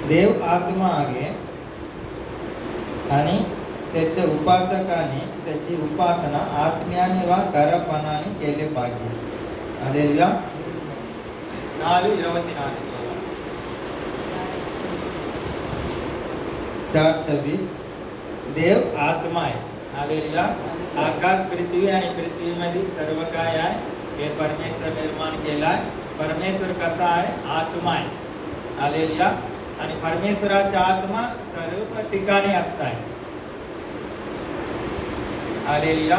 देव आत्मा आहे आणि त्याच्या उपासकाने त्याची उपासना आत्म्याने वा खरपणाने केले पाहिजे. हालेलुया. 4:24 4:26 देव आत्मा आहे. हालेलुया. आकाश पृथ्वी आणि पृथ्वीमध्ये सर्व काय आहे हे परमेश्वर निर्माण केलाय. परमेश्वर कसा आहे? आत्मा आहे. हालेलुया. आणि परमेश्वराचा आत्मा सर्व ठिकाणी असताय. हालेलुया.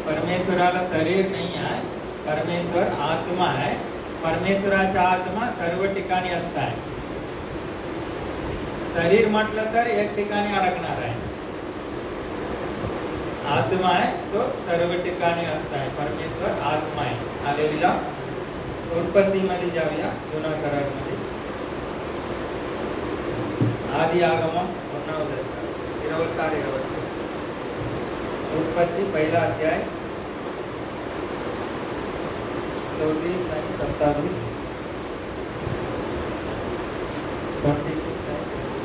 परमेश्वराला शरीर नाही आहे. परमेश्वर आत्मा आहे. परमेश्वराचा आत्मा सर्व ठिकाणी असताय. शरीर म्हटलं तर एक ठिकाणी अडकणार आहे. आत्मा आहे तो सर्व ठिकाणी असताय. परमेश्वर आत्मा आहे. हालेलुया. उत्पत्तीमध्ये जाऊया. जुना करारामध्ये आदि आगमन 26 उत्पत्ती 1 अध्याय 34 आणि 27 26 आणि 27.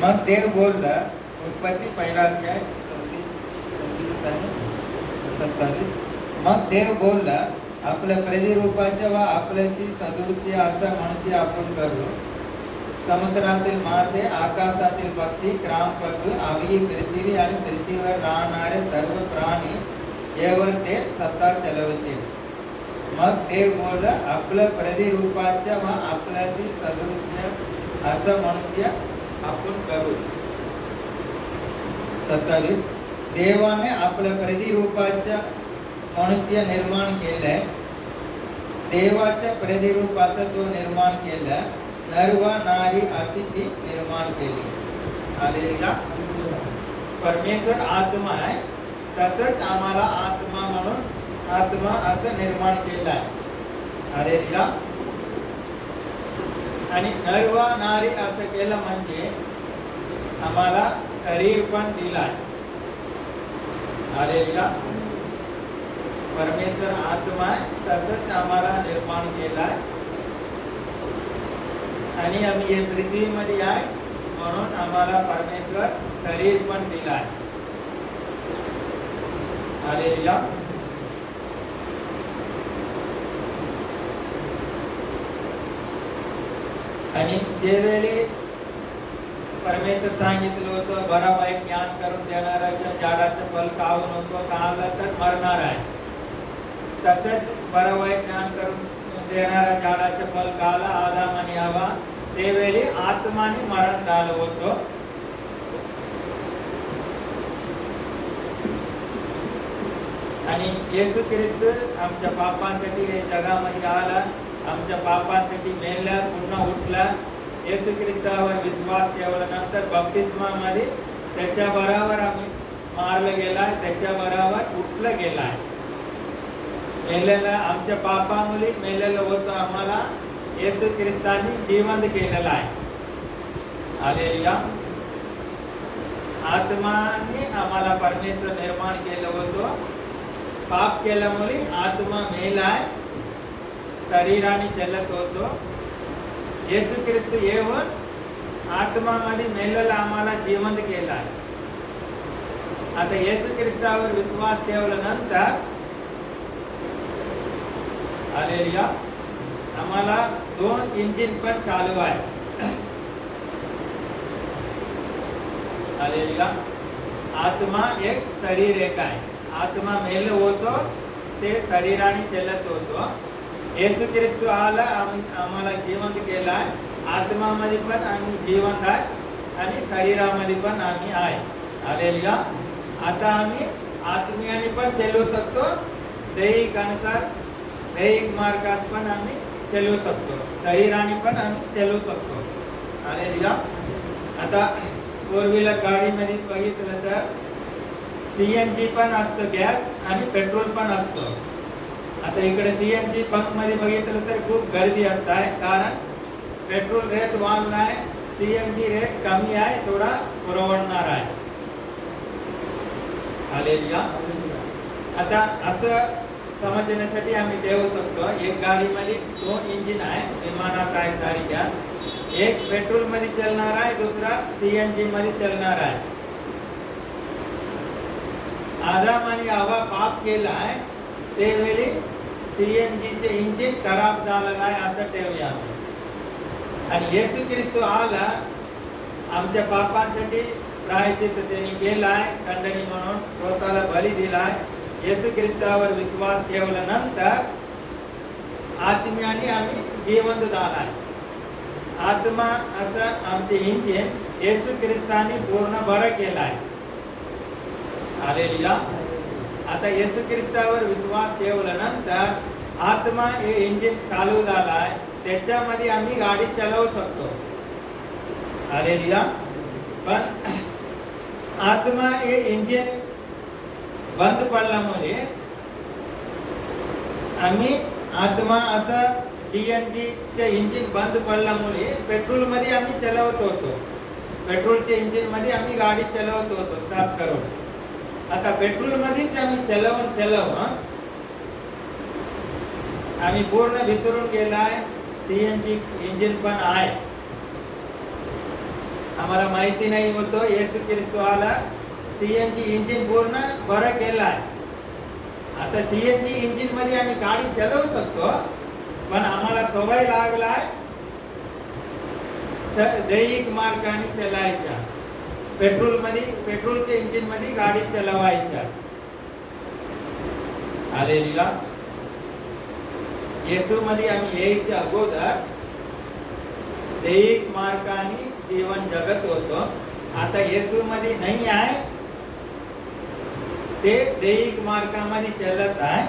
मग देव बोलला. उत्पत्ती 1 अध्याय 26 आणि 27. मग देव बोलला, आपल्या प्रतिरूपाच्या व आपल्याशी सदृश्य असा मनुष्य आपण करू. समुद्रातील मासे, आकाशातील पक्षी, ग्राम पशु, आम्ही पृथ्वी आणि पृथ्वीवर राहणारे सर्व प्राणी यावर ते सत्ता चालवतील. मग देव बोलला, आपल्या प्रतिरूपाच्या व आपल्याशी सदृश्य असा मनुष्य आपण करू. 27 देवाने आपल्या प्रतिरूपाच्या मनुष्य निर्माण केले. देवाच्या प्रतिरूपाचा तो निर्माण केला. नर व नारी अशी ती निर्माण केली. हालेलुया. परमेश्वर आत्मा आहे. तसंच आम्हाला आत्मा म्हणून आत्मा असं निर्माण केलं आहे. हालेलुया. आणि नर व नारी असं केलं म्हणजे आम्हाला शरीर पण दिला आहे. हालेलुया. परमेश्वर आत्मा आहे. तसंच आम्हाला निर्माण केला आहे. आणि आम्ही हे पृथ्वीमध्ये आहे म्हणून आम्हाला परमेश्वर शरीर पण दिला आहे. हालेलुया. आणि ज्यावेळी परमेश्वर सांगितलं होतं बरं वाईट ज्ञान करून देणाऱ्याच्या झाडाचं फल खाऊ नको, खाल्लं तर मरणार आहे. तसंच बरं वाईट ज्ञान करून देणाऱ्या झाडाचं फल खाला आदाम आणि हवा. त्यावेळी आत्माने मरण झालं होतं. आणि येशू ख्रिस्त आमच्या पापासाठी हे जगामध्ये आला. आमच्या पापासाठी मेला, पुन्हा उठला. येशू ख्रिस्तावर विश्वास ठेवल्यानंतर बप्तिस्मामध्ये त्याच्या बरोबर आम्ही मारलं गेलाय. त्याच्या बरोबर उठलं गेलाय. मेलेला आमच्या पापामुळे मेलेलं होतं आम्हाला येशू ख्रिस्तांनी जिवंत केलेलं आहे. हालेलुया. आत्माने आम्हाला परमेश्वर निर्माण केलं होतं. पाप केल्यामुळे आत्मा मेलाय. शरीराने चलत होतो. येशू ख्रिस्त येऊन आत्मामध्ये मेलेला आम्हाला जिवंत केला आहे. आता येशू ख्रिस्तावर विश्वास ठेवल्यानंतर हालेलुया आम्हाला 2 इंजिन पण चालू आहे. हालेलुया. आत्मा एक, शरीर एक आहे. आत्मा मेलं होतो ते शरीराने चलत होतो. येशू ख्रिस्त आला, आम्हाला जिवंत केलाय. आत्मामध्ये पण आम्ही जिवंत आहे आणि शरीरामध्ये पण आम्ही आहे. हालेलुया. आता आम्ही आत्म्याने पण चलू शकतो. दैहिक अनुसार दैहिक मार्गात पण आम्ही चलू शकतो. शरीराने पण आम्ही चलू शकतो. हालेलुया. आता 4 व्हीलर गाडीमध्ये बघितलं तर CNG पण असतं, गॅस, आणि पेट्रोल पण असतं. आता इकडे CNG पंप मध्ये बघितलं तर खूप गर्दी असत आहे. कारण पेट्रोल रेट वाढला आहे. CNG रेट कमी आहे, थोडा परवडणार आहे. हालेलुया. आता असं समजण्यासाठी आम्ही ठेवू शकतो, एक गाडीमध्ये 2 इंजिन आहे, विमानात आहे सारख्या. एक पेट्रोल मध्ये चालणार आहे, दुसरा CNG मध्ये चालणार आहे. आदाम आणि हवा पाप केला आहे, त्यावेळी CNG चे इंजिन खराब झालेलं आहे असं ठेवूया आम्ही. आणि येशू ख्रिस्त आला, आमच्या पापांसाठी प्रायश्चित्त त्यांनी केलाय, खंडणी म्हणून स्वतःला बली दिलाय. येशू ख्रिस्तावर विश्वास ठेवल्यानंतर आत्म्याने आम्ही जिवंत झालाय. आत्मा असं आमचे इंजिन येशू ख्रिस्ताने पूर्ण बरं केलाय. हालेलुया. आता येशू ख्रिस्तावर विश्वास ठेवल्यानंतर आत्मा हे इंजिन चालू झालाय, त्याच्यामध्ये आम्ही गाडी चालवू शकतो. हालेलुया. पण आत्मा हे इंजिन बंद पडल्यामुळे आम्ही आत्मा असं CNG चे इंजिन बंद पडल्यामुळे पेट्रोल मध्ये आम्ही चालवत होतो. पेट्रोलचे इंजिन मध्ये आम्ही गाडी चालवत होतो स्टार्ट करून. आता पेट्रोल मध्येच आम्ही चालवून आम्ही पूर्ण विसरून गेलाय CNG इंजिन पण आहे. आम्हाला माहिती नाही होतं येशू ख्रिस्त आला, CNG इंजिन पूर्ण बरं केलाय. आता CNG इंजिन मध्ये आम्ही गाडी चालवू शकतो, पण आम्हाला सवय लागलाय दैहिक मार्गाने चालायच्या. पेट्रोलच्या इंजिन मध्ये गाडी चालवायच्या. हालेलुया. येशू मध्ये आम्ही यायच्या अगोदर दैहिक मार्गाने जीवन जगत होतो. आता येशू मध्ये नाही आहे, ते दैहिक मार्गामध्ये चालत आहे.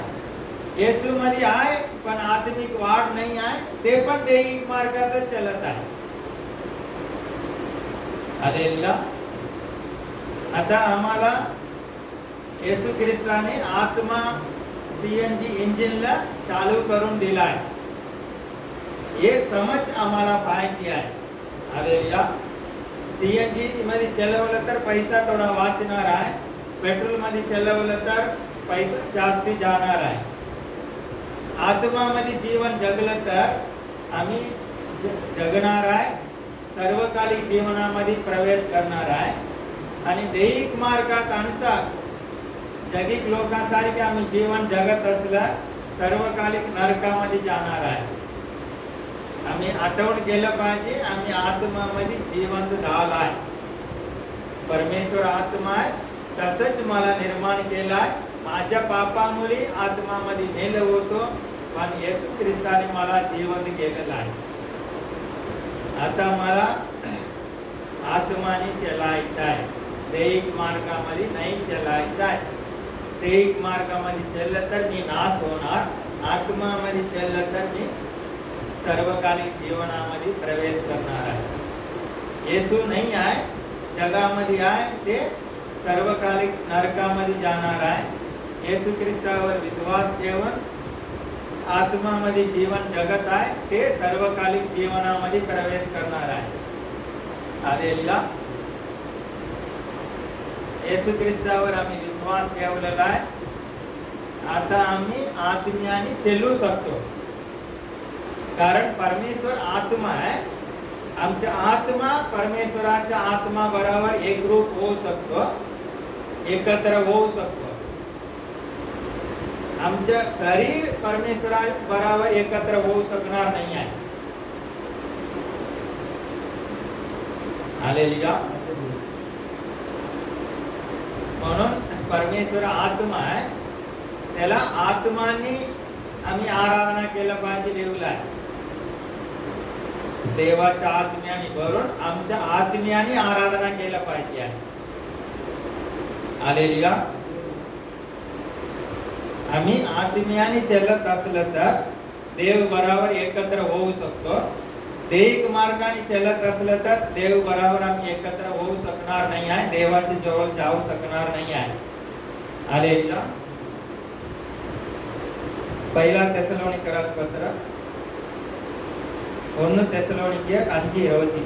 येशू मध्ये आहे पण आत्मिक वाढ नाही आहे, ते पण दैहिक मार्गातच चालत आहे. हालेलुया. आता आम्हाला येशू ख्रिस्ताने आत्मा CNG इंजिनला चालू करून दिलाय. हे समज आम्हाला पाहिजे आहे. हालेलुया. CNG मध्ये चालवलं तर पैसा थोडा वाचणार आहे, पेट्रोल मध्ये चालवलं तर पैसा जास्ती जाणार आहे. आत्मामध्ये जीवन जगलं तर आम्ही जगणार आहे, सर्वकालिक जीवनामध्ये प्रवेश करणार आहे. आणि दैहिक मार्गात अनुसार जगिक लोकांसारखे आम्ही जीवन जगत असलं सर्वकालिक नरकामध्ये जाणार आहे. आम्ही आठवण केलं पाहिजे, आम्ही आत्मामध्ये जिवंत झालाय. परमेश्वर आत्मा आहे, तसंच मला निर्माण केलाय. माझ्या पापामुळे आत्मामध्ये मेलं होतो, पण येशू ख्रिस्ताने मला जिवंत केलेलं आहे. आता मला आत्माने चालायचं आहे, दैहिक मार्गामध्ये नाही चालायचं आहे. दैहिक मार्गामध्ये चाललं तर मी नाश होणार, आत्मामध्ये चाललं तर मी सर्वकालिक जीवनामध्ये प्रवेश करणार आहे. येशू नाही आहे, जगामध्ये आहे, ते सर्वकालिक नरकामध्ये जाणार आहे. येशू ख्रिस्तावर विश्वास ठेवून आत्मामध्ये जीवन जगत आहे, ते सर्वकालिक जीवनामध्ये प्रवेश करणार आहे. हालेलुया. येशू ख्रिस्तावर आम्ही विश्वास ठेवलेला आहे. आता आम्ही आत्म्याने चालू शकतो, कारण परमेश्वर आत्मा आहे. आमचा आत्मा परमेश्वराच्या आत्मा बरोबर एकरूप होऊ शकतो, एकत्र होऊ शकतो. आमचं शरीर परमेश्वरा बरोबर एकत्र होऊ शकणार नाही आहे. हालेलुया. म्हणून परमेश्वर आत्मा आहे, त्याला आत्माने आम्ही आराधना केलं पाहिजे. देवला देवाच्या आत्म्याने भरून आमच्या आत्म्याने आराधना केलं पाहिजे आहे. हालेलुया. आम्ही आत्म्याने चालत असलं तर देव बरोबर एकत्र होऊ शकतो. दैहिक मार्गाने चालत असलं तर देव बरोबर आम्ही एकत्र होऊ शकणार नाही आहे, देवाच्या जवळ जाऊ शकणार नाही आहे. हालेलुया. पहिला தெசலோனிக்கர் பத்திரம் 1 தெசலோனிக்கர் 5:23.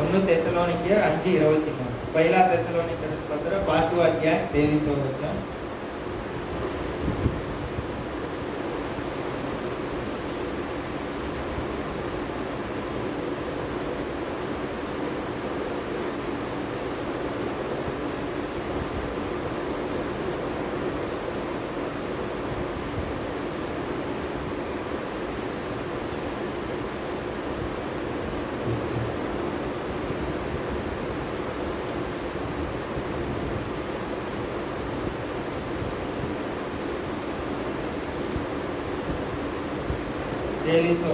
1 தெசலோனிக்கர் 5:23. पहिला थेसलोनिकन्स पत्र 5वा अध्याय 23 वचन.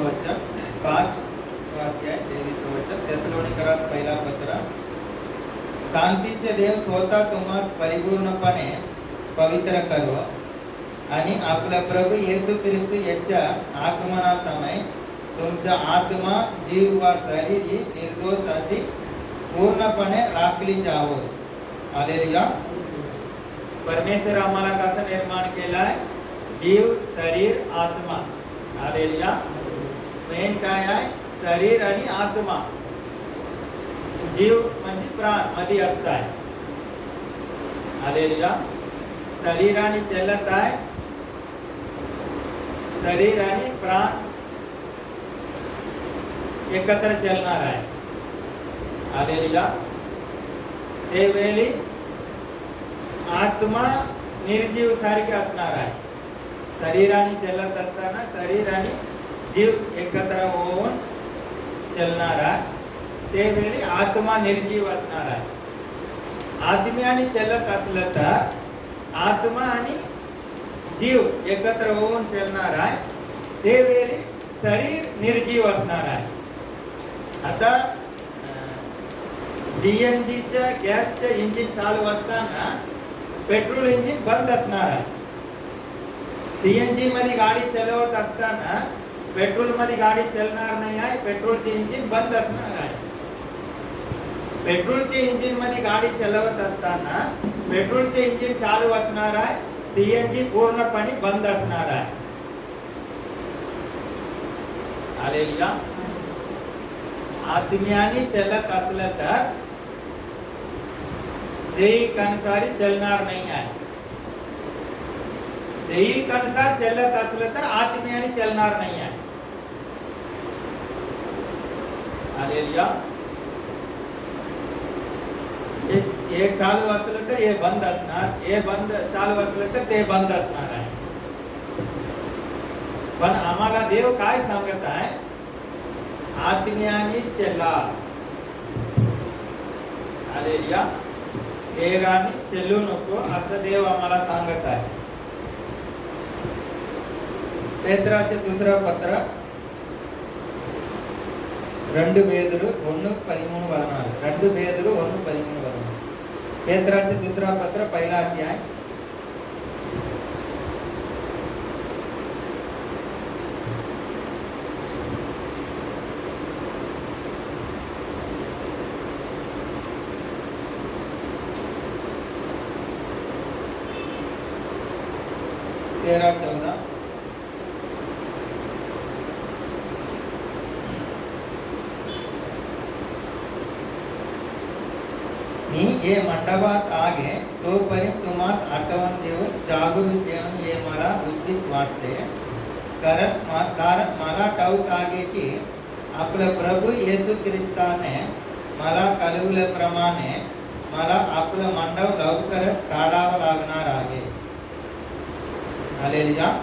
वचन 5वा अध्याय 23 वचन. थेसलोनिकरास पहिला पत्र. शांतीचे देव स्वतः तुम्हास परिपूर्णपणे पवित्र करो आणि आपला प्रभू येशू ख्रिस्त याच्या आगमनासमय तुमचा आत्मा जीव व शरीर निर्दोष अशी पूर्णपणे राखली जावो. हालेलुया. परमेश्वर आम्हाला कसं निर्माण केलाय? जीव, शरीर, आत्मा. हालेलुया. मेन काय आहे? शरीर आणि आत्मा. जीव म्हणजे प्राण मध्ये असताय. हालेलुया. शरीराने चलत आहे. शरीर आणि प्राण एकत्र चलणार आहे. हालेलुया. त्यावेळी आत्मा निर्जीव सारखे असणार आहे. शरीराने चलत असताना शरीर आणि जीव एकत्र होऊन चलणार आहे. त्यावेळी आत्मा निर्जीव असणार आहे. आत्म्याने चलत असलं तर आत्मा आणि जीव एकत्र होऊन चलणार आहे. त्यावेळी शरीर निर्जीव असणार आहे. आता जीएनजीच्या गॅसचं इंजिन चालू असताना पेट्रोल इंजिन बंद असणार आहे. सीएनजी मध्ये गाडी चालवत असताना पेट्रोल मध्ये गाडी चालणार नाही आहे. पेट्रोलचे इंजिन बंद असणार आहे. पेट्रोलचे इंजिन मध्ये गाडी चालवत असताना पेट्रोलचे इंजिन चालू असणार आहे. सीएनजी पूर्णपणे बंद असणार आहे. हालेलुया. आत्म्याने चलत असलं तर दैहिक अनुसार चलणार नाही आहे. दैहिक अनुसार चलत असलं तर आत्म्याने चलणार नाही आहे. हालेलुया. हे चालू असलं तर हे बंद असणार. हे बंद चालू असलं तर ते बंद असणार आहे. पण आम्हाला देव काय सांगत आहे? आत्म्याने चला. हालेलुया. देहाने चलू नको असं देव आम्हाला सांगत आहे. पेत्राचे दुसरा पत्र 2 पेदरू 1:13 వచనాలు. 2 पेदरू 1:13 వచనాలు. पेत्राचे दुसरा पत्र पहिला अध्याय 13-14. मी ये मंडपात आगे तोपर्यंत तुम्हास आठवण देऊन जागृत देऊन हे मला उचित वाटते. कारण मला ठाऊक आहे की आपला प्रभू येशू ख्रिस्ताने मला कळवल्याप्रमाणे मला आपलं मंडप लवकरच काढावं लागणार आहे. हालेलुया.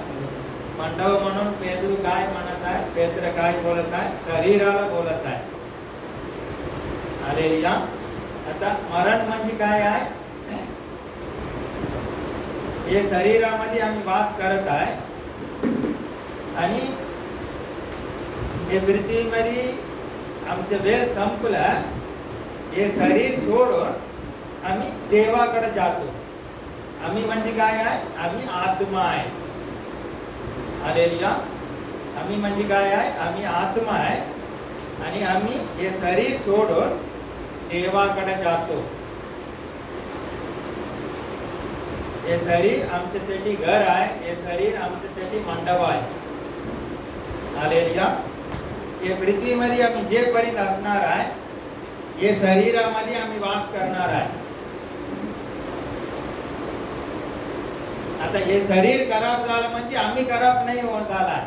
मंडप म्हणून पेद्रू काय म्हणत आहे? पेत्र काय बोलत आहे? शरीराला बोलत आहे. हालेलुया. आता मरण म्हणजे काय आहे? हे शरीरामध्ये आम्ही वास करत आहे आणि हे पृथ्वीमध्ये आमचे वेळ संपलं. हे शरीर सोडून आम्ही देवाकडे जातो. आम्ही म्हणजे काय आहे? आम्ही आत्मा आहे. हालेलुया. आम्ही म्हणजे काय आहे? आम्ही आत्मा आहे आणि आम्ही हे शरीर सोडून देवाकडे जातो. हे शरीर आमच्यासाठी घर आहे. हे शरीर आमच्यासाठी मंडप आहे. हालेलुया. हे पृथ्वीमध्ये आम्ही जे पर्यंत असणार आहे हे शरीरामध्ये आम्ही वास करणार आहे. आता हे शरीर खराब झालं म्हणजे आम्ही खराब नाही होत आलाय.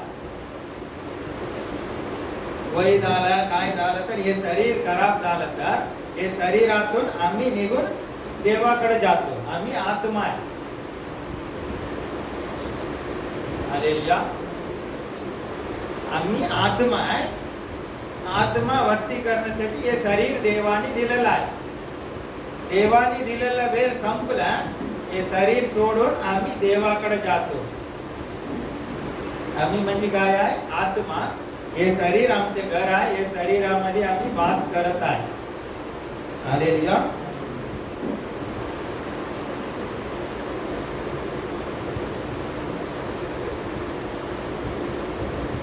वय झालं काय झालं तर हे शरीर खराब झालं तर हे शरीरातून आम्ही निघून देवाकडे जातो. आम्ही आत्मा आहे. हालेलुया. आम्ही आत्मा आहे. आत्मा वस्ती करण्यासाठी हे शरीर देवाने दिलेलं आहे. देवाने दिलेला वेळ संपला, हे शरीर सोडून आम्ही देवाकडे जातो. आम्ही म्हणजे काय आहे? आत्मा. हे शरीर आमचे घर आहे. हे शरीरामध्ये आम्ही वास करत आहे. हालेलुया.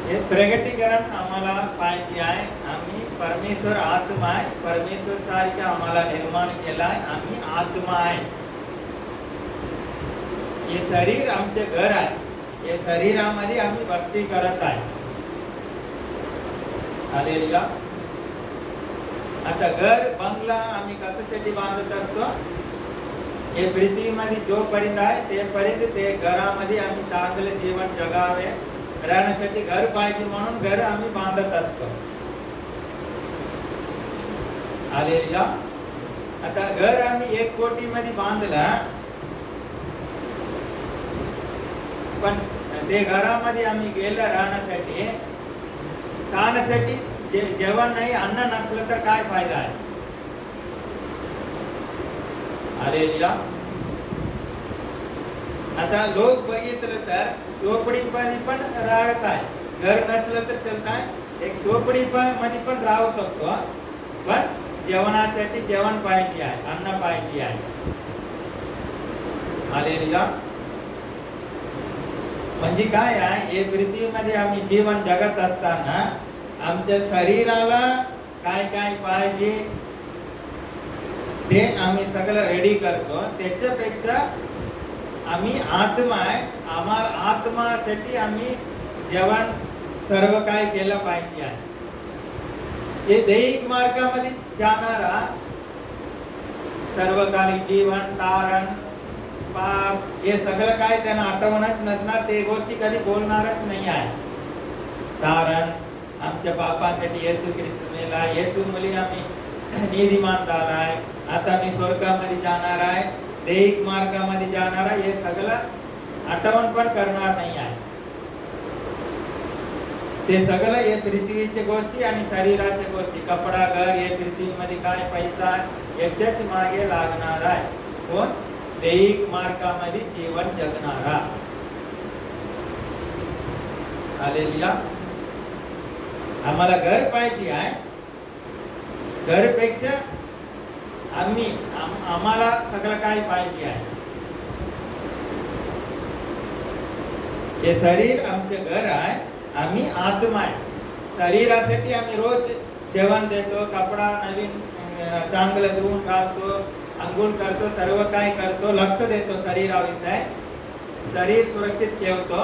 हे प्रगटीकरण आम्हाला पाहिजे आहे. आम्ही परमेश्वर आत्मा आहे. परमेश्वर सारखं आम्हाला निर्माण केला आहे. आम्ही आत्मा आहे. हे शरीर आमचे घर आहे. हे शरीरामध्ये आम्ही वस्ती करत आहे. हालेलुया. आता घर बंगला आम्ही कशासाठी बांधत असतो? हे पृथ्वीमध्ये जोपर्यंत आहे तेपर्यंत ते घरामध्ये आम्ही चांगले जीवन जगावे, राहण्यासाठी घर पाहिजे म्हणून घर आम्ही बांधत असतो. हालेलुया. आता घर आम्ही 1 कोटी मध्ये बांधला, पण ते घरामध्ये आम्ही गेलं राहण्यासाठी, खाण्यासाठी जेवण नाही, अन्न नसलं तर काय फायदा आहे? हालेलुया. आता लोक बघितलं तर झोपडीमध्ये पण राहत आहे. घर नसलं तर चलत आहे. एक झोपडी मध्ये पण राहू शकतो, पण जेवणासाठी जेवण पाहिजे आहे, अन्न पाहिजे आहे. हालेलुया. म्हणजे काय आहे? हे पृथ्वीमध्ये आम्ही जीवन जगत असताना आमच्या शरीराला काय काय पाहिजे ते आम्ही सगळं रेडी करतो. त्याच्यापेक्षा आम्ही आत्मा आहे. आम्हाला आत्मासाठी आम्ही जेवण सर्व काय केलं पाहिजे आहे. हे दैहिक मार्गामध्ये जाणारा सर्वकालिक जीवन, तारण, पाप, हे सगळं काय त्यांना आठवणच नसणार. ते गोष्टी कधी बोलणारच नाही आहे. तारण आमच्या पापासाठी येशू ख्रिस्त मेला, येशू मुली आम्ही नीतिमान झाला आहे, आता मी स्वर्गामध्ये जाणार आहे, दैहिक मार्गामध्ये जाणार आहे, हे सगळं आठवण पण करणार नाही आहे. ते सगळं हे पृथ्वीच्या गोष्टी आणि शरीराच्या गोष्टी, कपडा, घर, हे पृथ्वीमध्ये काय पैसा, याच्याच मागे लागणार आहे. कोण? दैहिक मार्गामध्ये जीवन जगणारा. हालेलुया. आम्हाला घर पाहिजे आहे. घरपेक्षा आम्हाला सगळं काय पाहिजे आहे. हे शरीर आमचे घर आहे. आम्ही आत्मा आहे. शरीरासाठी आम्ही रोज जेवण देतो, कपडा नवीन चांगलं धुवून घालतो, अंघोळ करतो, सर्व काय करतो, लक्ष देतो शरीराविषयी, शरीर सुरक्षित ठेवतो.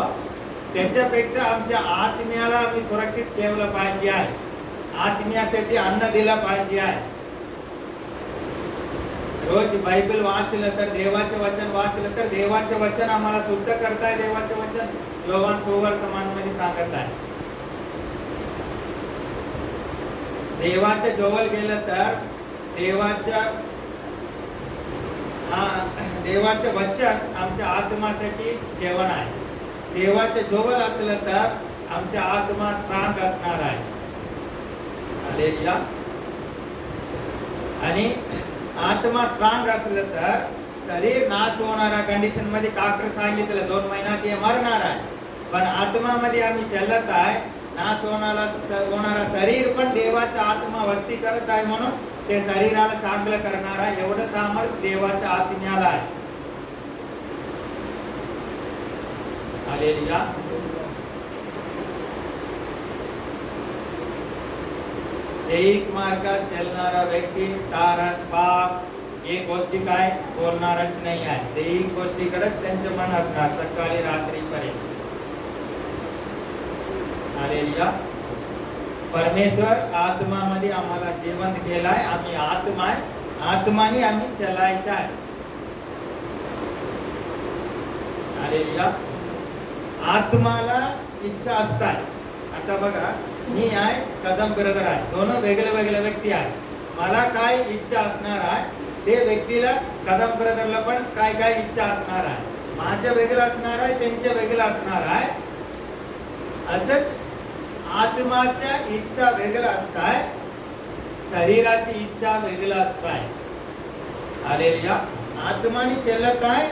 त्याच्यापेक्षा आमच्या आत्म्याला आम्ही सुरक्षित ठेवलं पाहिजे आहे. आत्म्यासाठी अन्न दिलं पाहिजे आहे. रोज बायबल वाचलं तर, देवाचे वचन वाचलं तर, देवाचे वचन आम्हाला शुद्ध करताय. देवाचे वचन योहान सुवर्तमान मध्ये सांगत आहे. देवाच्या जवळ गेलं तर देवाचे वचन आमच्या आत्मासाठी जेवण आहे. देवाचे जवळ असलं तर आमच्या आत्मा स्ट्रॉंग असणार आहे. हालेलुया. आणि आत्मा स्ट्रॉंग असलं तर शरीर नाश होणारा कंडिशन मध्ये डॉक्टर सांगितलं 2 महिन्यात हे मरणार आहे. पण आत्मामध्ये आम्ही चालत आहे. नाश होणारा शरीर पण देवाचा आत्मा वस्ती करत आहे, म्हणून ते शरीराला चांगलं करणार आहे. एवढं सामर्थ्य देवाच्या आत्म्याला आहे. हालेलुया. दैहिक मार्गात चालणारा व्यक्ती तारण, पाप, हे गोष्टी काय बोलणारच नाही आहे. दैहिक गोष्टीकडेच त्यांचं मन असणार सकाळी रात्रीपर्यंत. हालेलुया. परमेश्वर आत्मामध्ये आम्हाला जिवंत केलाय, आम्ही आत्मा आहे, आत्माने आम्ही चालायचं आहे. हालेलुया. आत्माला इच्छा असतात. आता बघा, मी आहे, कदम ब्रदर आहे, दोन वेगळे वेगळे व्यक्ती आहेत. मला काय इच्छा असणार आहे ते व्यक्तीला, कदम ब्रदरला पण काय काय इच्छा असणार आहे. माझं वेगळं असणार आहे, त्यांचं वेगळं असणार आहे. असंच आत्माच्या इच्छा वेगळं असतात, शरीराची इच्छा वेगळं असतात. हालेलुया. आत्माने चालत आहे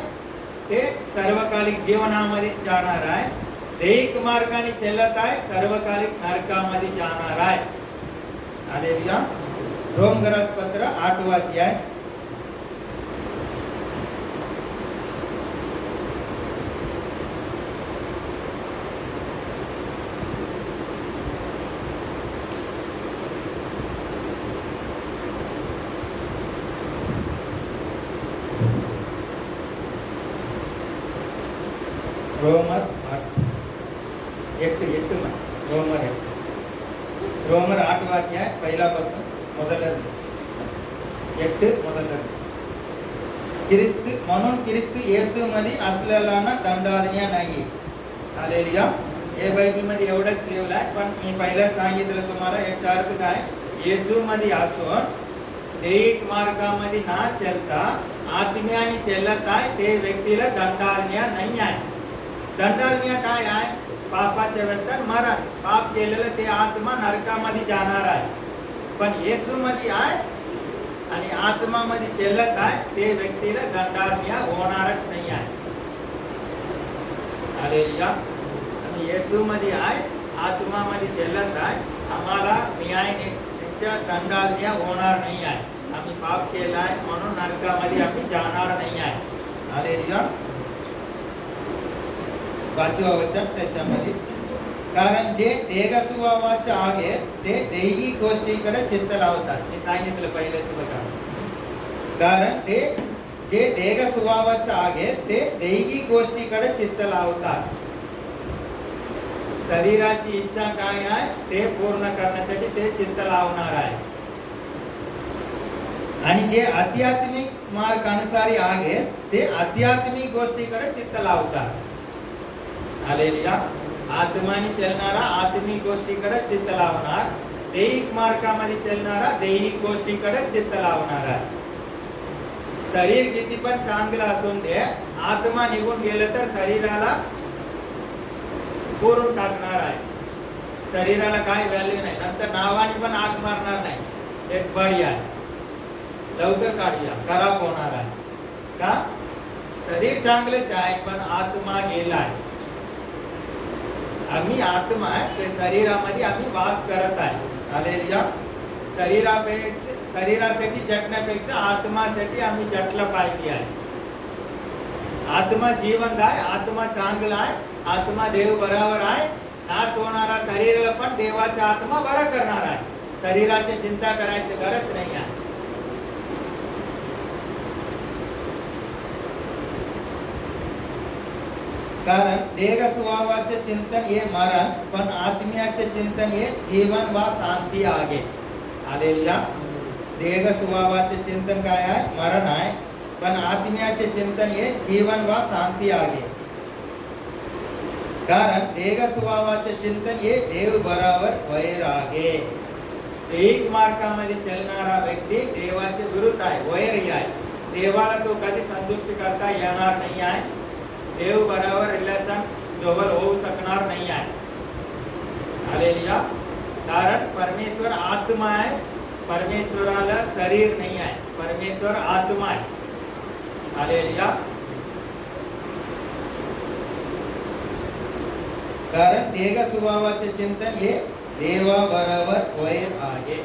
ते सर्वकालिक जीवनामध्ये जाणार आहे, दैहिक मार्गाने चालत आहे सर्वकालिक नरकामध्ये जाणार आहे. हालेलुया. रोमकरासपत्र 8 अध्याय. रोमर 8 अध्याय पहिल्यापासून ಮೊದಲನೇ म्हणून ख्रिस्त येशूमध्ये असलेल्यांना दंडाज्ञा नाही. हालेलुया. हे बायबलमध्ये एवढंच लिहिलं आहे, पण मी पहिला सांगितलं तुम्हाला याचा अर्थ काय. येशूमध्ये असून दैहिक मार्गामध्ये ना चालता आत्म्याने चालत आहे ते व्यक्तीला दंडाज्ञा नाही आहे. दंडाज्ञा काय आहे. पापाच्या वेळेस मरण, पाप केलेलं ते आत्मा नरकामध्ये जाणार आहे. पण येशूमध्ये आहे आणि आत्मामध्ये चालत आहे ते व्यक्तीला दंडाज्ञा होणारच नाही आहे. हालेलुया. आणि येशूमध्ये आहे, आत्मामध्ये चालत आहे, आम्हाला न्यायाच्या दंडाज्ञा होणार नाही आहे. आम्ही पाप केला आहे म्हणून नरकामध्ये आम्ही जाणार नाही आहे. हालेलुया. 5वा वचन त्याच्यामध्ये, कारण जे देह स्वभावाच्या आहे ते दैहिक गोष्टीकडे चित्त लावतात. मी सांगितलं पहिलेच बघा. कारण ते जे देह स्वभावाचे आहे ते दैहिक गोष्टीकडे चित्त लावतात. शरीराची इच्छा काय आहे ते पूर्ण करण्यासाठी ते चित्त लावणार आहे. आणि जे आध्यात्मिक मार्ग अनुसारी आहे ते आध्यात्मिक गोष्टीकडे चित्त लावतात. हालेलुया. आत्माने चालणारा आत्मिक गोष्टीकडे चित्त लावणार, दैहिक मार्गामध्ये चालणारा दैहिक गोष्टीकडे चित्त लावणार आहे. शरीर किती पण चांगलं असून दे, आत्मा निघून गेलं तर शरीराला पुरून टाकणार आहे. शरीराला काय व्हॅल्यू नाही. नंतर नावाने पण आग मारणार नाही. एक बळी आहे, लवकर काढूया, खराब होणार आहे. का. शरीर चांगलेच आहे पण आत्मा गेलाय. आम्ही आत्मा आहे ते शरीरामध्ये आम्ही वास करत आहे. हालेलुया. शरीरासाठी झटण्यापेक्षा आत्मासाठी आम्ही झटलं पाहिजे आहे. आत्मा जिवंत आहे, आत्मा चांगला आहे, आत्मा देव बरोबर आहे. नाश होणारा शरीराला पण देवाचा आत्मा बरा करणार आहे. शरीराची चिंता करायची गरज नाही आहे. कारण देह स्वभावाचे चिंतन हे मरण, पण आत्म्याचे चिंतन हे जीवन व शांती आहे. हालेलुया. देह स्वभावाचे चिंतन काय आहे. मरण आहे, पण आत्म्याचे चिंतन हे जीवन व शांती आहे. कारण देह स्वभावाचे चिंतन हे देव बरोबर वैर आहे. दैहिक मार्गामध्ये चालणारा व्यक्ती देवाचे विरुद्ध आहे, वैर आहे. देवाला तो कधी संतुष्ट करता येणार नाही आहे. देव बरोबर रिलेशन जवळ होऊ शकणार नाही आहे. हालेलुया. कारण परमेश्वर आत्मा आहे, परमेश्वराला शरीर नाही आहे, परमेश्वर आत्मा आहे. हालेलुया. कारण देह स्वभावाचे चिंतन हे देवा बरोबर वैर आहे.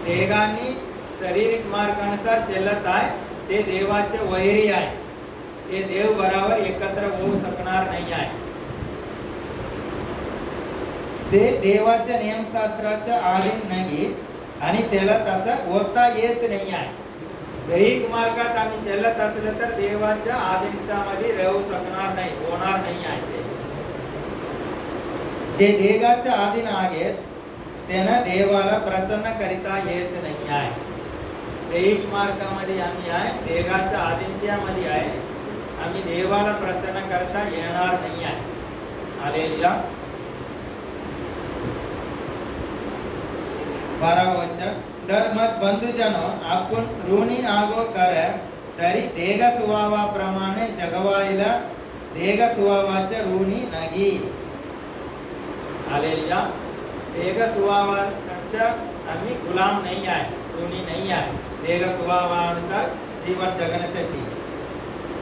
देहाने शारीरिक मार्गानुसार चालत आहे ते देवाचे वैरी आहे. ते देव बरोबर एकत्र होऊ शकणार नाही आहे. ते देवाच्या नियमशास्त्राच्या अधीन नाही आणि त्याला तसं होता येत नाही आहे. दैहिक मार्गात आम्ही चालत असलं तर देवाच्या अधीनतामध्ये राहू शकणार नाही, होणार नाही आहे. जे देवाच्या अधीन आहेत त्यांना देवाला प्रसन्न करिता येत नाही आहे. दैहिक मार्गामध्ये आम्ही आहे, देहाच्या आदित्यामध्ये आहे, आम्ही देवाला प्रसन्न करता येणार नाही आहे. हालेलुया. 12व वचन, तर मग बंधुजनो आपण ऋणी आगो कर तरी देह स्वभावाप्रमाणे जगवायला देह स्वभावाच्या ऋणी नाही. हालेलुया. देह स्वभावाच्या आम्ही गुलाम नाही आहे, ऋणी नाही आहे. देह स्वभावानुसार जीवन जगण्यासाठी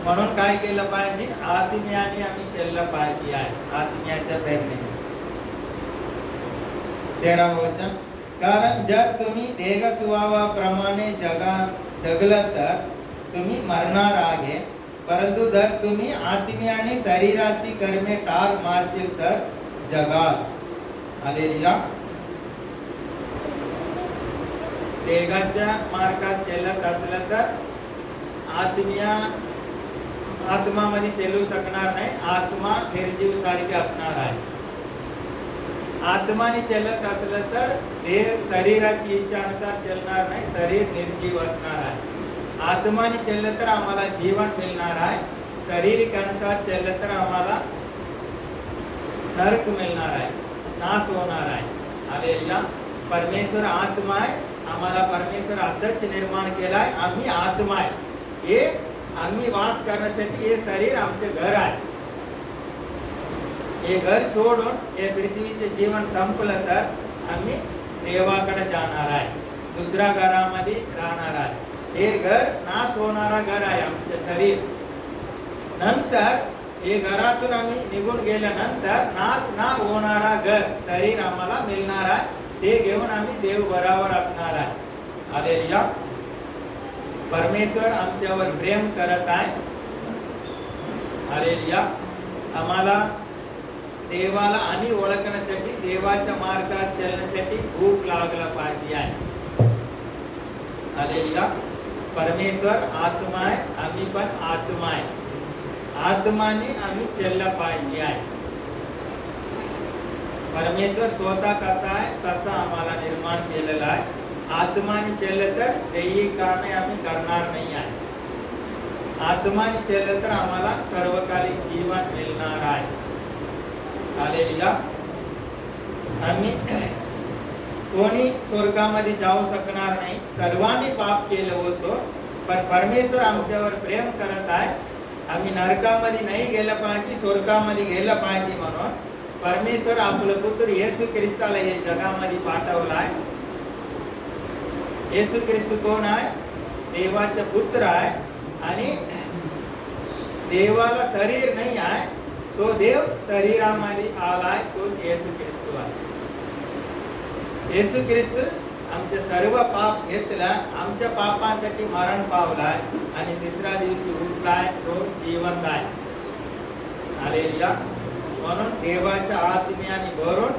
म्हणून काय केलं पाहिजे, आत्म्याने आम्ही चाललं पाहिजे आहे, आत्म्याच्या प्रेरणेने. 13व वचन, कारण जर तुम्ही देह स्वभावाप्रमाणे जगलात तर तुम्ही मरणार आहे, परंतु जर तुम्ही आत्म्याने शरीराची कर्मे टार मारशील तर जगाल. हालेलुया. देहाच्या मार्गात चालत असलं तर आत्मामध्ये चालू शकणार नाही. आत्मा निर्जीव सारखे असणार आहे. आत्माने चालत असलं तर देह शरीराची इच्छानुसार चालणार नाही, शरीर निर्जीव असणार आहे. आत्माने चाललं तर आम्हाला जीवन मिळणार आहे, शारीरिक अनुसार चाललं तर आम्हाला नरक मिळणार आहे, नाश होणार आहे. हालेलुया. परमेश्वर आत्मा आहे, आम्हाला परमेश्वर असंच निर्माण केलाय, आम्ही आत्मा आहे. हे आम्ही वास करण्यासाठी हे शरीर आमचे घर आहे. हे घर सोडून हे पृथ्वीचे जीवन संपलं तर आम्ही देवाकडे जाणार आहे, दुसऱ्या घरामध्ये राहणार आहे. हे घर नाश होणारा घर आहे आमचे शरीर. नंतर हे घरातून आम्ही निघून गेल्यानंतर नाश ना होणारा घर शरीर आम्हाला मिळणार आहे. ते घेऊन आम्ही देव बरोबर असणार आहे. हालेलुया. परमेश्वर आमच्यावर प्रेम करत आहे. हालेलुया. आम्हाला देवाला आणि ओळखण्यासाठी देवाच्या मार्गात चालण्यासाठी भूक लागला पाहिजे आहे. हालेलुया. परमेश्वर आत्मा आहे, आम्ही पण आत्मा आहे. आत्माने आम्ही चाललं पाहिजे आहे. परमेश्वर स्वतः कसा आहे तसा आम्हाला निर्माण केलेला आहे. आत्माने चाललं तर दैहिक कामे आम्ही करणार नाही आहे. आत्माने चाललं तर आम्हाला सर्वकालिक जीवन मिळणार आहे. हालेलुया. आम्ही कोणी स्वर्गामध्ये जाऊ शकणार नाही, सर्वांनी पाप केलं होतं, पण परमेश्वर आमच्यावर प्रेम करत आहे. आम्ही नरकामध्ये नाही गेलं पाहिजे, स्वर्गामध्ये गेलं पाहिजे म्हणून परमेश्वर आपलं पुत्र येशू ख्रिस्ताला हे जगामध्ये पाठवला आहे. येशू ख्रिस्त कोण आहे? देवाचा पुत्र आहे आणि देवाला शरीर नाही आहे, तो देव शरीरामध्ये आलाय, तोच येशू ख्रिस्त आहे. येशू ख्रिस्त आमचे सर्व पाप घेतला, आमच्या पापासाठी मरण पावलाय आणि तिसऱ्या दिवशी उठलाय, तो जिवंत आहे. हालेलुया. म्हणून देवाच्या आत्म्याने भरून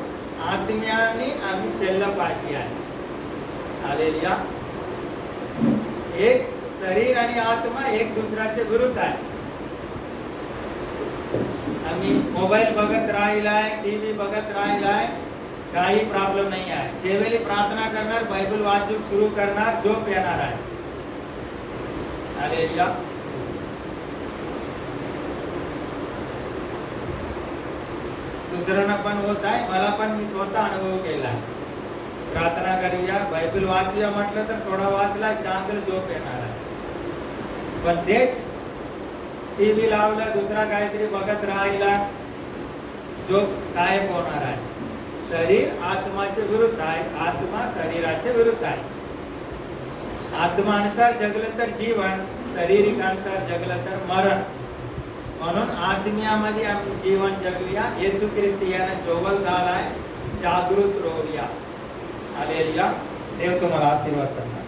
आत्म्याने आम्ही चाललं पाहिजे आहे. हालेलुया. एक शरीर आणि आत्मा एक दुसऱ्याचे विरुद्ध आहे. आम्ही मोबाईल बघत राहिलाय, टीव्ही बघत राहिलाय, काही प्रॉब्लेम नाही आहे. जेवेळी प्रार्थना करणार, बायबल वाचून सुरू करणार, झोप येणार आहे. हालेलुया. दुसऱ्यांना पण होत आहे, मला पण मी स्वतः अनुभव केला. प्रार्थना करूया, बायबल वाचूया म्हटलं तर थोडा वाचला, चांगलं झोप येणार आहे. पण तेच टीव्ही लावला, दुसरा काहीतरी बघत राहिला, झोप गायब होणार आहे. शरीर आत्माचे विरुद्ध आहे, आत्मा शरीराचे विरुद्ध आहे. आत्मानुसार जगलं तर जीवन, शारीरिकानुसार जगलं तर मरण. म्हणून आत्म्यामध्ये आम्ही जीवन जगूया. येशू ख्रिस्त याने जोवल झालाय, जागृत राहूया. हालेलुया. देव तुम्हाला आशीर्वाद करणार.